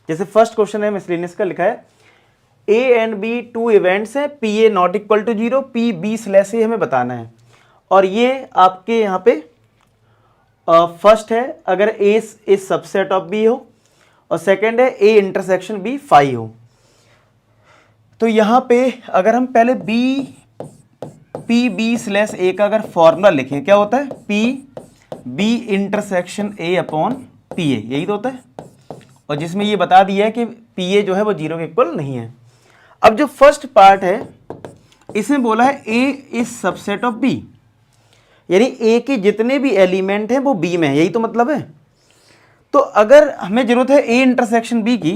जैसे first question है miscellaneous का, लिखा है A and B two events हैं, P A not equal to 0, P B slash A हमें बताना है। और ये आपके यहाँ पे फर्स्ट है अगर ए इज सबसेट ऑफ बी हो, और सेकंड है ए इंटरसेक्शन बी फाई हो। तो यहाँ पे अगर हम पहले पी बी स्लैश ए का अगर फॉर्मूला लिखें, क्या होता है, P B intersection A upon P A, यही तो होता है। और जिसमें ये बता दिया है कि पी ए जो है वो 0 के इक्वल नहीं है। अब जो फर्स्ट पार्ट है इसमें बोला है ए इज सबसेट ऑफ बी, यानी ए के जितने भी एलिमेंट हैं वो बी में है, यही तो मतलब है। तो अगर हमें जरूरत है ए इंटरसेक्शन बी की,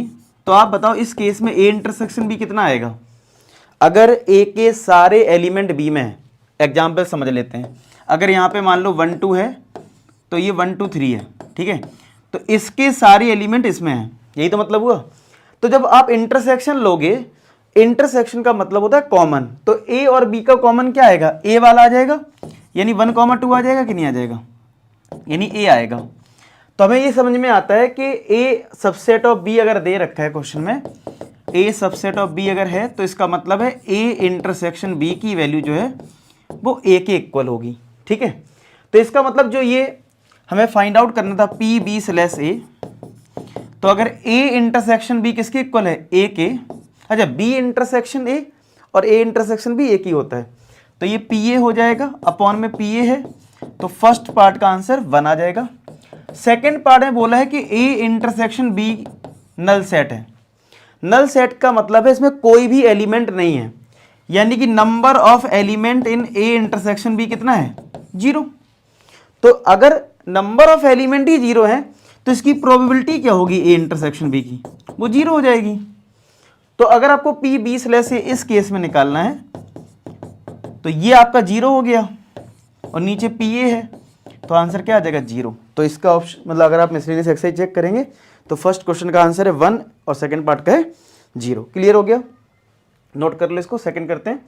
तो आप बताओ इस केस में ए इंटरसेक्शन बी कितना आएगा। अगर ए के सारे एलिमेंट बी में है, एग्जाम्पल समझ लेते हैं, अगर यहाँ पे मान लो 1 2 है तो ये 1 2 3 है, ठीक है, तो इसके सारे एलिमेंट इसमें हैं, यही तो मतलब हुआ। तो जब आप इंटरसेक्शन लोगे, इंटरसेक्शन का मतलब होता है कॉमन, तो ए और बी का कॉमन क्या आएगा, ए वाला आ जाएगा, यानी 1 2 आ जाएगा कि नहीं आ जाएगा, यानी ए आएगा। तो हमें ये समझ में आता है कि ए सबसेट ऑफ बी अगर दे रखा है क्वेश्चन में, ए सबसेट ऑफ बी अगर है, तो इसका मतलब है ए इंटरसेक्शन बी की वैल्यू जो है वो ए के इक्वल होगी, ठीक है। तो इसका मतलब जो ये हमें फाइंड आउट करना था पी बी स्लैश ए, तो अगर ए इंटरसेक्शन बी किसके इक्वल है, ए के, अच्छा बी इंटरसेक्शन ए और ए इंटरसेक्शन बी एक ही होता है, तो ये पी ए हो जाएगा, अपॉन में पी ए है, तो फर्स्ट पार्ट का आंसर 1 आ जाएगा। सेकेंड पार्ट में बोला है कि A intersection B null set है। नल सेट का मतलब है इसमें कोई भी एलिमेंट नहीं है, यानी कि number of element in A intersection B कितना है, 0। तो अगर नंबर ऑफ एलिमेंट ही 0 है तो इसकी प्रोबेबिलिटी क्या होगी ए इंटरसेक्शन बी की, वो 0 हो जाएगी। तो अगर आपको पी बी स्लैश ए इस केस में निकालना है तो ये आपका 0 हो गया और नीचे पी ए है, तो आंसर क्या आ जाएगा, 0। तो इसका ऑप्शन मतलब अगर आप मिसलेनियस एक्सरसाइज चेक करेंगे तो फर्स्ट क्वेश्चन का आंसर है 1 और सेकंड पार्ट का है 0। क्लियर हो गया, नोट कर लो इसको, सेकंड करते हैं।